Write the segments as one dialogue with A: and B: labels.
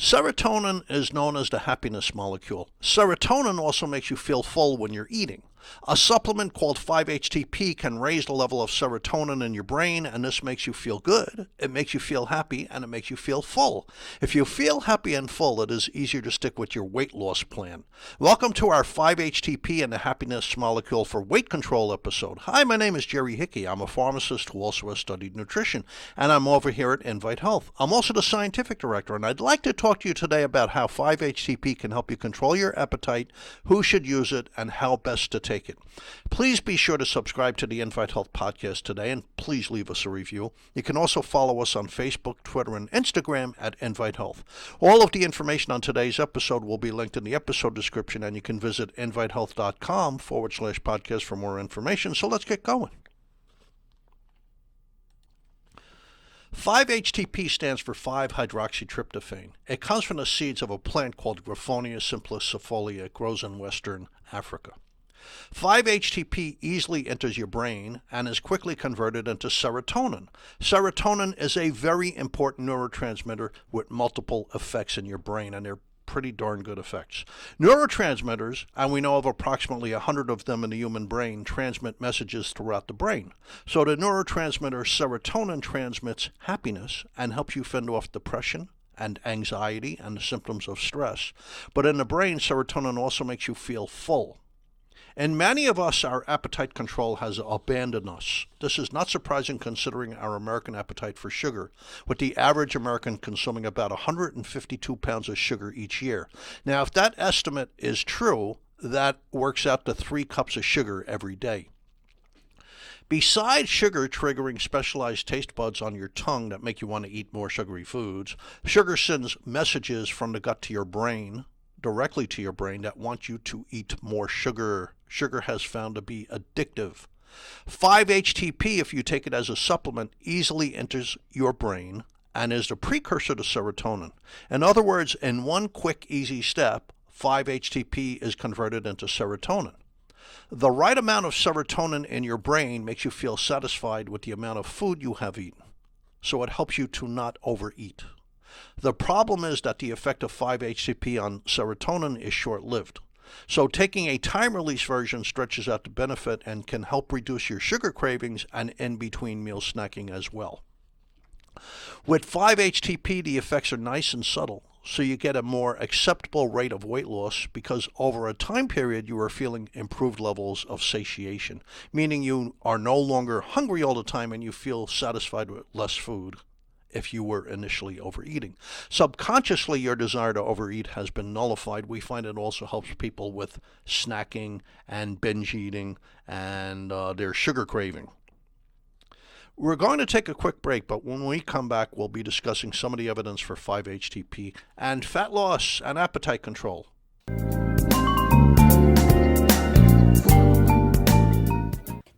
A: Serotonin is known as the happiness molecule. Serotonin also makes you feel full when you're eating. A supplement called 5-HTP can raise the level of serotonin in your brain, and this makes you feel good, it makes you feel happy, and it makes you feel full. If you feel happy and full, it is easier to stick with your weight loss plan. Welcome to our 5-HTP and the happiness molecule for weight control episode. Hi, my name is Jerry Hickey. I'm a pharmacist who also has studied nutrition, and I'm over here at Invite Health. I'm also the scientific director, and I'd like to talk to you today about how 5-HTP can help you control your appetite, who should use it, and how best to take it. Please be sure to subscribe to the Invite Health podcast today, and please leave us a review. You can also follow us on Facebook, Twitter, and Instagram at Invite Health. All of the information on today's episode will be linked in the episode description, and you can visit invitehealth.com/podcast for more information. So let's get going. 5-HTP stands for 5-hydroxytryptophan. It comes from the seeds of a plant called Graphonia simplicifolia. It grows in Western Africa. 5-HTP easily enters your brain and is quickly converted into serotonin. Serotonin is a very important neurotransmitter with multiple effects in your brain, and they're pretty darn good effects. Neurotransmitters, and we know of approximately 100 of them in the human brain, transmit messages throughout the brain. So the neurotransmitter serotonin transmits happiness and helps you fend off depression and anxiety and the symptoms of stress. But in the brain, serotonin also makes you feel full. In many of us, our appetite control has abandoned us. This is not surprising considering our American appetite for sugar, with the average American consuming about 152 pounds of sugar each year. Now, if that estimate is true, that works out to 3 cups of sugar every day. Besides sugar triggering specialized taste buds on your tongue that make you want to eat more sugary foods, sugar sends messages from the gut to your brain, directly to your brain, that want you to eat more sugar. Sugar has found to be addictive. 5-HTP, if you take it as a supplement, easily enters your brain and is the precursor to serotonin. In other words, in one quick, easy step, 5-HTP is converted into serotonin. The right amount of serotonin in your brain makes you feel satisfied with the amount of food you have eaten, so it helps you to not overeat. The problem is that the effect of 5-HTP on serotonin is short-lived. So taking a time-release version stretches out the benefit and can help reduce your sugar cravings and in-between meal snacking as well. With 5-HTP, the effects are nice and subtle, so you get a more acceptable rate of weight loss because over a time period you are feeling improved levels of satiation, meaning you are no longer hungry all the time and you feel satisfied with less food if you were initially overeating. Subconsciously, your desire to overeat has been nullified. We find it also helps people with snacking and binge eating and their sugar craving. We're going to take a quick break, but when we come back, we'll be discussing some of the evidence for 5-HTP and fat loss and appetite control.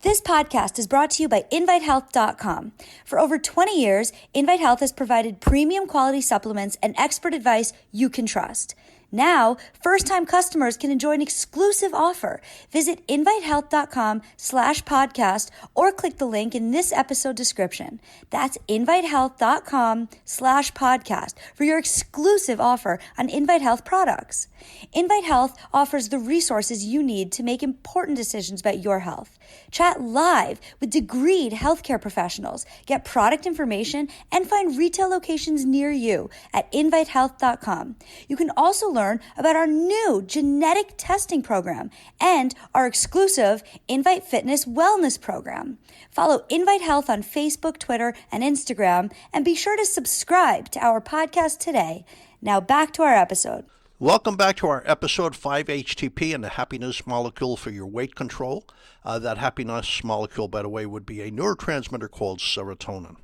B: This podcast is brought to you by InviteHealth.com. For over 20 years, Invite Health has provided premium quality supplements and expert advice you can trust. Now, first-time customers can enjoy an exclusive offer. Visit invitehealth.com/podcast or click the link in this episode description. That's invitehealth.com/podcast for your exclusive offer on Invite Health products. Invite Health offers the resources you need to make important decisions about your health. Chat live with degreed healthcare professionals, get product information, and find retail locations near you at invitehealth.com. You can also learn about our new genetic testing program and our exclusive Invite Fitness Wellness program. Follow Invite Health on Facebook, Twitter, and Instagram, and be sure to subscribe to our podcast today. Now back to our episode.
A: Welcome back to our episode 5-HTP and the happiness molecule for your weight control. That happiness molecule, by the way, would be a neurotransmitter called serotonin.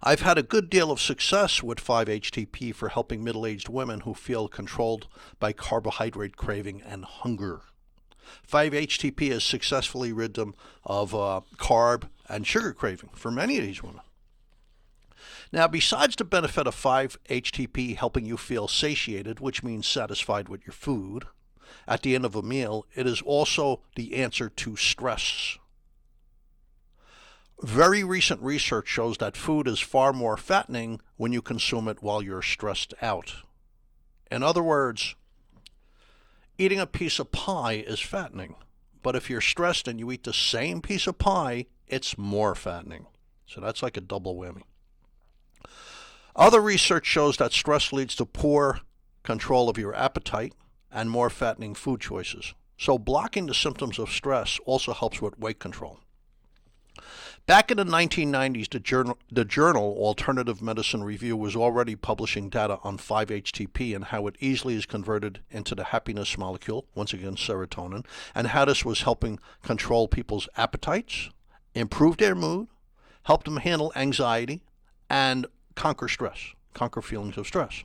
A: I've had a good deal of success with 5-HTP for helping middle-aged women who feel controlled by carbohydrate craving and hunger. 5-HTP has successfully rid them of carb and sugar craving for many of these women. Now, besides the benefit of 5-HTP helping you feel satiated, which means satisfied with your food, at the end of a meal, it is also the answer to stress. Very recent research shows that food is far more fattening when you consume it while you're stressed out. In other words, eating a piece of pie is fattening, but if you're stressed and you eat the same piece of pie, it's more fattening. So that's like a double whammy. Other research shows that stress leads to poor control of your appetite and more fattening food choices. So blocking the symptoms of stress also helps with weight control. Back in the 1990s, the journal Alternative Medicine Review was already publishing data on 5-HTP and how it easily is converted into the happiness molecule, once again serotonin, and how this was helping control people's appetites, improve their mood, help them handle anxiety, and conquer feelings of stress.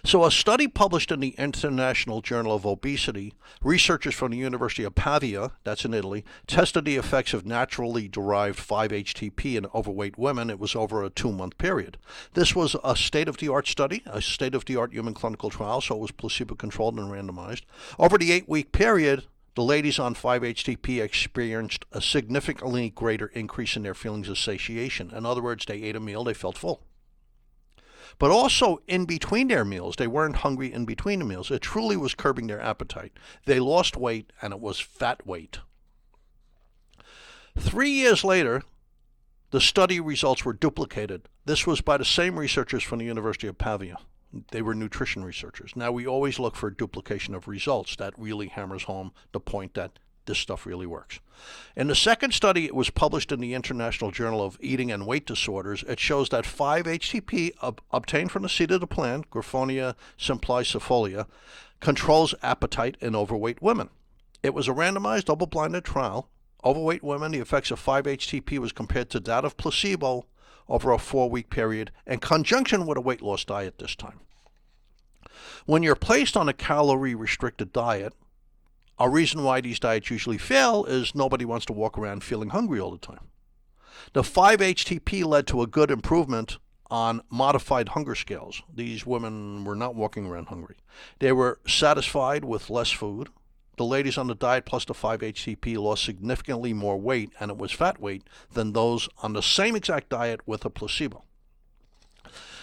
A: So a study published in the International Journal of Obesity, researchers from the University of Pavia, that's in Italy, tested the effects of naturally derived 5-HTP in overweight women. It was over a 2-month period. This was a state-of-the-art study, a state-of-the-art human clinical trial, so it was placebo-controlled and randomized. Over the 8-week period, the ladies on 5-HTP experienced a significantly greater increase in their feelings of satiation. In other words, they ate a meal, they felt full. But also in between their meals, they weren't hungry in between the meals. It truly was curbing their appetite. They lost weight, and it was fat weight. 3 years later, the study results were duplicated. This was by the same researchers from the University of Pavia. They were nutrition researchers. Now, we always look for duplication of results. That really hammers home the point that this stuff really works. In the second study, it was published in the International Journal of Eating and Weight Disorders. It shows that 5-HTP obtained from the seed of the plant, Griffonia simplicifolia, controls appetite in overweight women. It was a randomized, double-blinded trial. Overweight women, the effects of 5-HTP was compared to that of placebo over a 4-week period in conjunction with a weight loss diet this time. When you're placed on a calorie-restricted diet, a reason why these diets usually fail is nobody wants to walk around feeling hungry all the time. The 5-HTP led to a good improvement on modified hunger scales. These women were not walking around hungry. They were satisfied with less food. The ladies on the diet plus the 5-HTP lost significantly more weight, and it was fat weight, than those on the same exact diet with a placebo.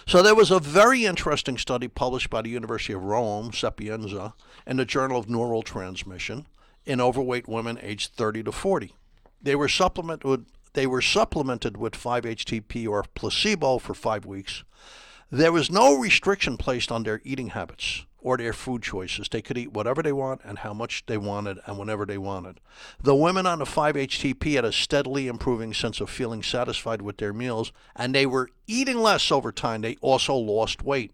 A: So there was a very interesting study published by the University of Rome, Sapienza, in the Journal of Neural Transmission in overweight women aged 30 to 40. They were supplemented with 5-HTP or placebo for 5 weeks. There was no restriction placed on their eating habits or their food choices. They could eat whatever they want and how much they wanted and whenever they wanted. The women on the 5-HTP had a steadily improving sense of feeling satisfied with their meals, and they were eating less over time. They also lost weight.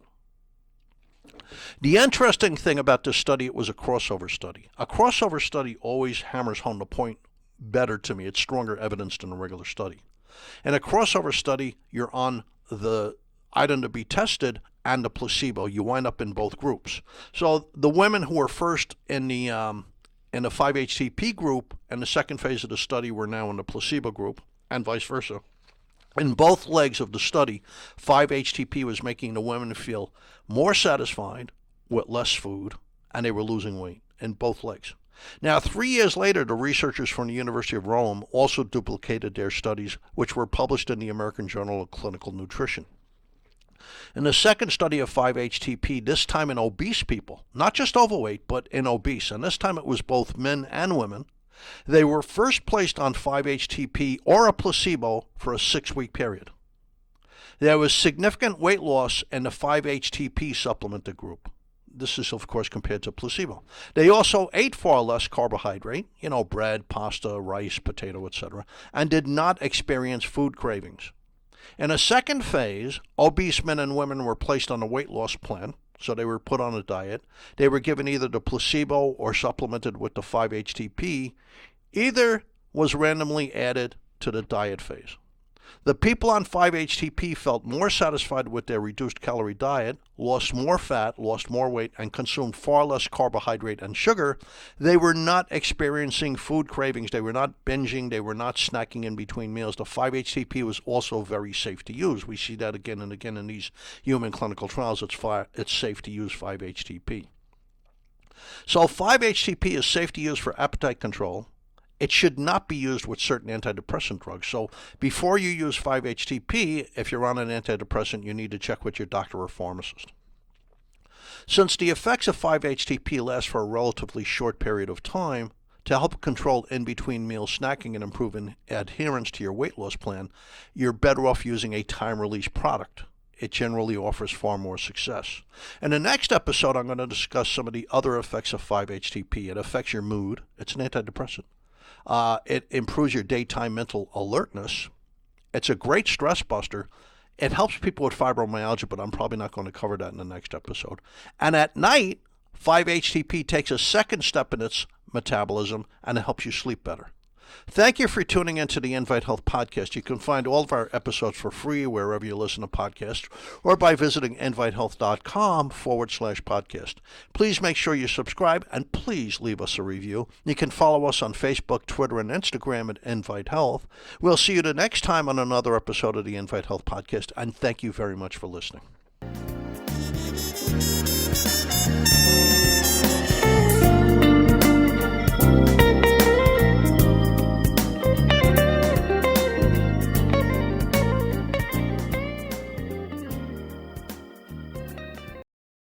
A: The interesting thing about this study, it was a crossover study. A crossover study always hammers home the point better to me. It's stronger evidence than a regular study. In a crossover study, you're on the item to be tested and the placebo. You wind up in both groups. So the women who were first in the 5-HTP group and the second phase of the study were now in the placebo group, and vice versa. In both legs of the study, 5-HTP was making the women feel more satisfied with less food, and they were losing weight in both legs. Now, 3 years later, the researchers from the University of Rome also duplicated their studies, which were published in the American Journal of Clinical Nutrition. In the second study of 5-HTP, this time in obese people, not just overweight, but in obese, and this time it was both men and women, they were first placed on 5-HTP or a placebo for a 6-week period. There was significant weight loss in the 5-HTP supplemented group. This is, of course, compared to placebo. They also ate far less carbohydrate, bread, pasta, rice, potato, etc., and did not experience food cravings. In a second phase, obese men and women were placed on a weight loss plan, so they were put on a diet. They were given either the placebo or supplemented with the 5-HTP. Either was randomly added to the diet phase. The people on 5-HTP felt more satisfied with their reduced calorie diet, lost more fat, lost more weight, and consumed far less carbohydrate and sugar. They were not experiencing food cravings. They were not binging. They were not snacking in between meals. The 5-HTP was also very safe to use. We see that again and again in these human clinical trials. It's safe to use 5-HTP. So 5-HTP is safe to use for appetite control. it should not be used with certain antidepressant drugs. So before you use 5-HTP, if you're on an antidepressant, you need to check with your doctor or pharmacist. Since the effects of 5-HTP last for a relatively short period of time, to help control in-between meal snacking and improve adherence to your weight loss plan, you're better off using a time-release product. It generally offers far more success. In the next episode, I'm going to discuss some of the other effects of 5-HTP. It affects your mood. It's an antidepressant. It improves your daytime mental alertness. It's a great stress buster. It helps people with fibromyalgia, but I'm probably not going to cover that in the next episode. And at night, 5-HTP takes a second step in its metabolism, and it helps you sleep better. Thank you for tuning into the Invite Health Podcast. You can find all of our episodes for free wherever you listen to podcasts or by visiting invitehealth.com/podcast. Please make sure you subscribe and please leave us a review. You can follow us on Facebook, Twitter, and Instagram at Invite Health. We'll see you the next time on another episode of the Invite Health Podcast, and thank you very much for listening.